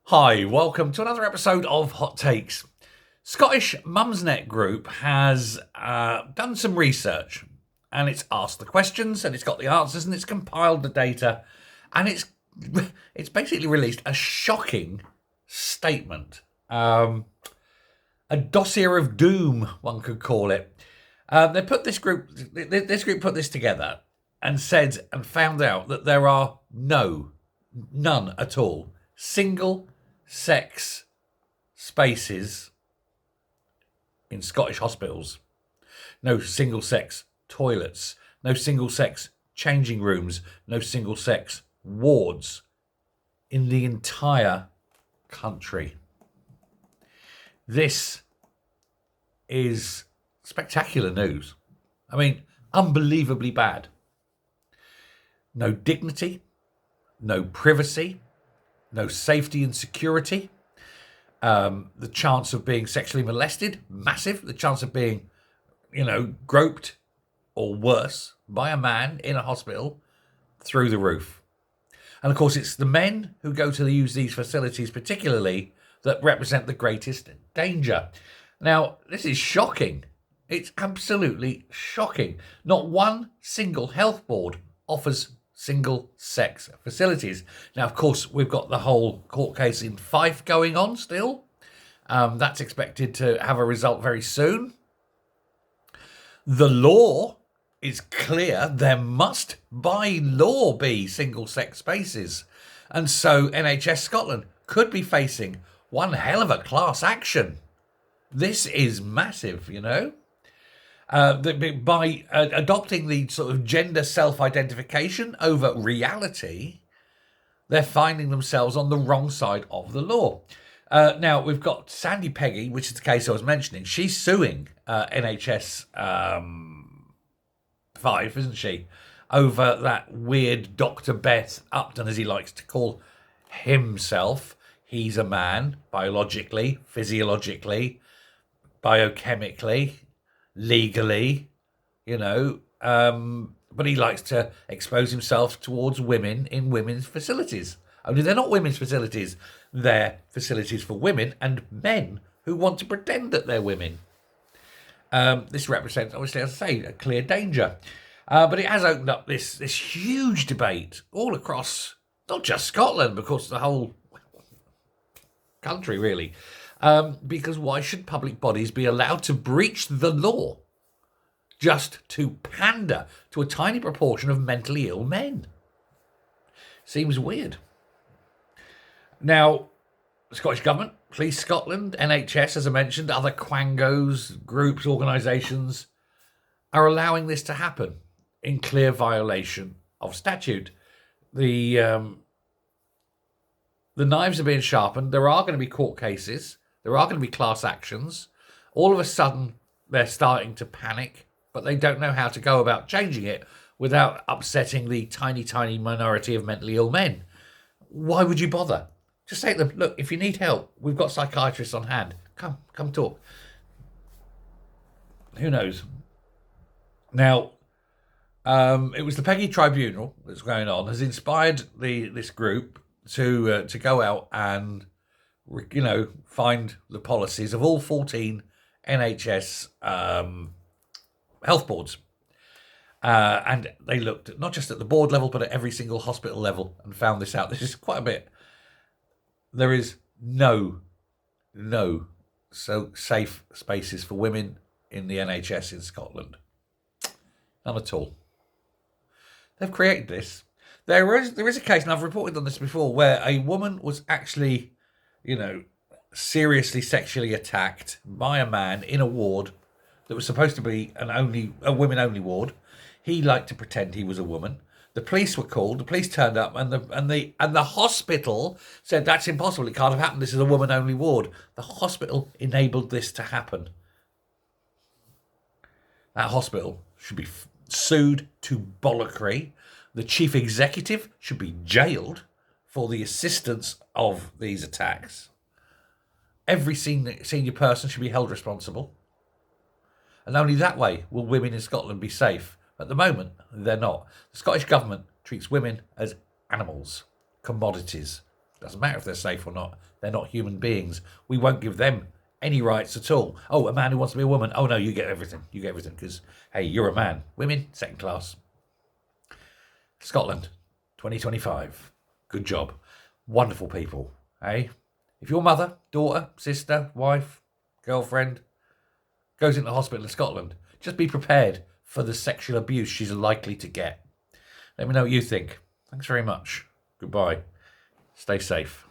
Hi, welcome to another episode of Hot Takes. Scottish Mumsnet Group has done some research and it's asked the questions and it's got the answers and it's compiled the data and it's basically released a shocking statement. A dossier of doom, one could call it. They put this group put this together and said and found out that there are none at all, single sex spaces in Scottish hospitals. No single sex toilets, no single sex changing rooms, no single sex wards in the entire country. This is spectacular news. I mean, unbelievably bad. No dignity, no privacy, no safety and security. The chance of being sexually molested, massive. The chance of being, groped or worse by a man in a hospital, through the roof. And of course, it's the men who go to use these facilities particularly that represent the greatest danger. Now, this is shocking. It's absolutely shocking. Not one single health board offers single-sex facilities. Now, of course, we've got the whole court case in Fife going on still. That's expected to have a result very soon. The law is clear. There must, by law, be single-sex spaces. And so NHS Scotland could be facing one hell of a class action. This is massive, by adopting the sort of gender self-identification over reality, they're finding themselves on the wrong side of the law. Now, we've got Sandy Peggy, which is the case I was mentioning. She's suing NHS 5, isn't she, over that weird Dr. Beth Upton, as he likes to call himself. He's a man, biologically, physiologically, biochemically, legally, but he likes to expose himself towards women in women's facilities. Only they're not women's facilities, they're facilities for women and men who want to pretend that they're women. This represents, obviously, as I say, a clear danger. But it has opened up this huge debate all across, not just Scotland, but of course the whole country, really. Because why should public bodies be allowed to breach the law just to pander to a tiny proportion of mentally ill men? Seems weird. Now, the Scottish Government, Police Scotland, NHS, as I mentioned, other quangos, groups, organisations are allowing this to happen in clear violation of statute. The knives are being sharpened. There are going to be court cases. There are going to be class actions. All of a sudden, they're starting to panic, but they don't know how to go about changing it without upsetting the tiny, tiny minority of mentally ill men. Why would you bother? Just say to them, look, if you need help, we've got psychiatrists on hand. Come talk. Who knows? Now, it was the Peggy Tribunal that's going on, has inspired this group to go out and find the policies of all 14 NHS health boards. And they looked at, not just at the board level, but at every single hospital level and found this out. This is quite a bit. There is no so safe spaces for women in the NHS in Scotland. None at all. They've created this. There is a case, and I've reported on this before, where a woman was actually seriously sexually attacked by a man in a ward that was supposed to be a women-only ward. He liked to pretend he was a woman. The police were called. The police turned up, and the hospital said that's impossible. It can't have happened. This is a woman-only ward. The hospital enabled this to happen. That hospital should be sued to bollockry. The chief executive should be jailed for the assistance of these attacks. Every senior person should be held responsible. And only that way will women in Scotland be safe. At the moment, they're not. The Scottish Government treats women as animals, commodities. Doesn't matter if they're safe or not. They're not human beings. We won't give them any rights at all. Oh, a man who wants to be a woman. Oh, no, you get everything. You get everything because, hey, you're a man. Women, second class. Scotland, 2025. Good job. Wonderful people, eh? If your mother, daughter, sister, wife, girlfriend goes into hospital in Scotland, just be prepared for the sexual abuse she's likely to get. Let me know what you think. Thanks very much. Goodbye. Stay safe.